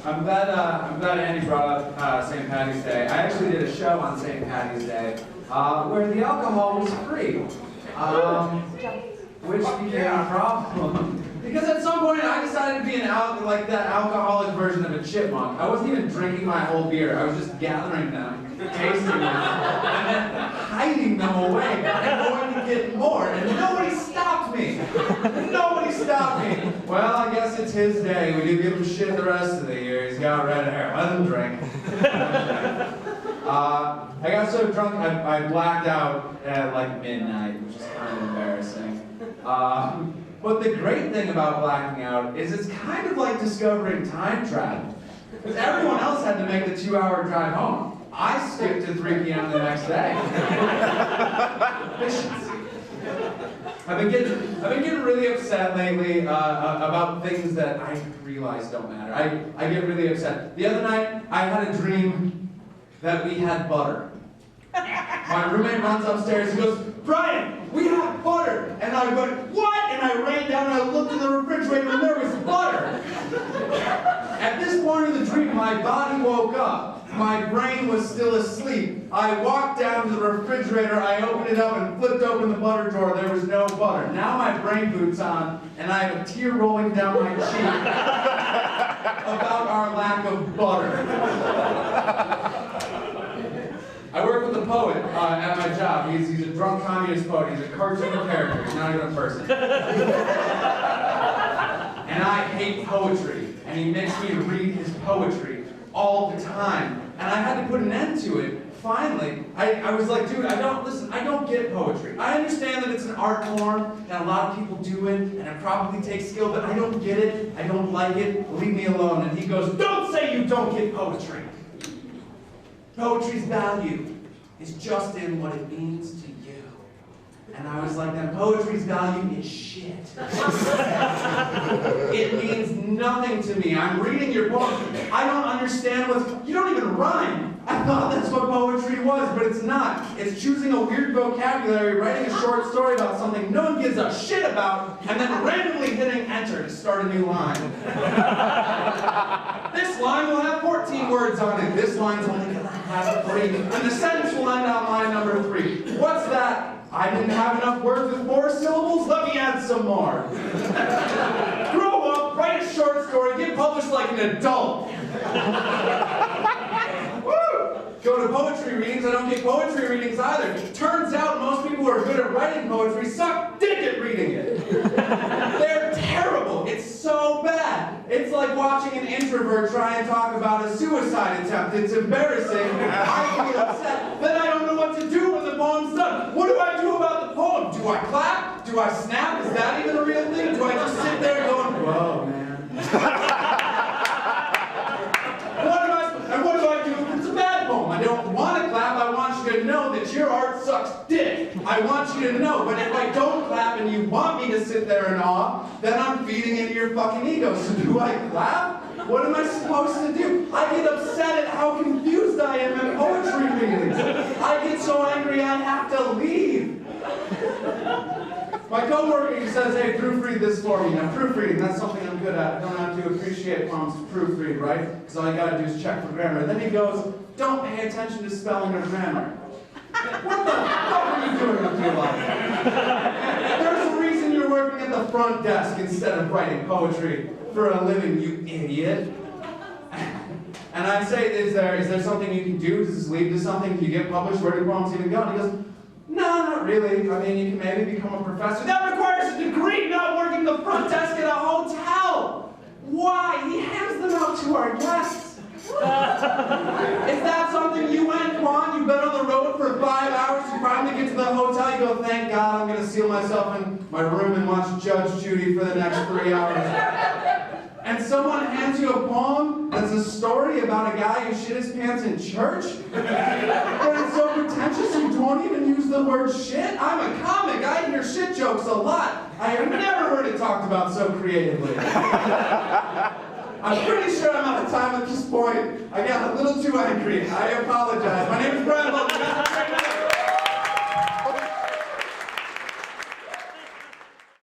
I'm glad Andy brought up St. Paddy's Day. I actually did a show on St. Paddy's Day where the alcohol was free, which became a problem. Because at some point I decided to be like that alcoholic version of a chipmunk. I wasn't even drinking my whole beer. I was just gathering them, tasting them, and then hiding them away and going to get more. And nobody stopped me. Nobody stopped me. Well, I guess it's his day. We do give him shit the rest of the year. He's got red hair. Let him drink. I got so drunk I blacked out at like midnight, which is kind of embarrassing. But the great thing about blacking out is it's kind of like discovering time travel. Because everyone else had to make the 2-hour drive home. I skipped to 3 p.m. the next day. Efficiency. I've been getting really upset lately about things that I realize don't matter. I get really upset. The other night, I had a dream that we had butter. My roommate runs upstairs and goes, "Bryan, we have butter!" And I went, "What?" And I ran down and I looked in the refrigerator and there was butter. At this point in the dream, my body woke up. My brain was still asleep. I walked down to the refrigerator, I opened it up and flipped open the butter drawer. There was no butter. Now my brain boot's on and I have a tear rolling down my cheek about our lack of butter. I work with a poet at my job. He's a drunk communist poet. He's a cartoon character. He's not even a person. And I hate poetry. And he makes me read his poetry all the time. And I had to put an end to it. Finally, I was like, dude, I don't get poetry. I understand that it's an art form, and a lot of people do it, and it probably takes skill, but I don't get it. I don't like it. Leave me alone. And he goes, "Don't say you don't get poetry. Poetry's value is just in what it means to you." And I was like, then poetry's value is shit. It means nothing to me. I'm reading your poem. I don't understand you don't even rhyme. I thought that's what poetry was, but it's not. It's choosing a weird vocabulary, writing a short story about something no one gives a shit about, and then randomly hitting enter to start a new line. This line will have 14 words on it. This line's only going to have 3. And the sentence will end on line number 3. What's that? I didn't have enough words with 4 syllables? Let me add some more. Grow up, write a short story, get published like an adult. Go to poetry readings, I don't get poetry readings either. Turns out most people who are good at writing poetry suck dick at reading it. They're terrible. It's so bad. It's like watching an introvert try and talk about a suicide attempt. It's embarrassing. I get upset. Then I don't know what to do when the poem's done. What do I do about the poem? Do I clap? Do I snap? Is that even a real thing? Do I just sit there going, "Whoa, man." What do I do if it's a bad poem? I don't want to clap. I want you to know that your art sucks dick. I want you to know. But if I don't clap and you want me to sit there in awe, then I'm feeding into your fucking ego. So do I clap? What am I supposed to do? I get upset at how confused I am at poetry readings. I get so angry I have to leave. My coworker, he says, "Hey, proofread this for me." Now, proofreading, that's something I'm good at. I don't have to appreciate poems to proofread, right? Because all you gotta do is check for grammar. Then he goes, "Don't pay attention to spelling or grammar." What the fuck are you doing with your life? There's a reason you're working at the front desk instead of writing poetry for a living, you idiot. And I say, is there something you can do? Does this lead to something? Can you get published? Where do poems even go? And he goes, "No, not really. I mean, you can maybe become a professor." That requires a degree, not working the front desk at a hotel. Why? He hands them out to our guests. Is that something you went on? You've been on the road for 5 hours. You finally get to the hotel. You go, "Thank God, I'm going to seal myself in my room and watch Judge Judy for the next 3 hours." And someone hands you a poem that's a story about a guy who shit his pants in church? But it's so pretentious you don't even use the word shit? I'm a comic, I hear shit jokes a lot. I have never heard it talked about so creatively. I'm pretty sure I'm out of time at this point. I got a little too angry. I apologize. My name is Bryan.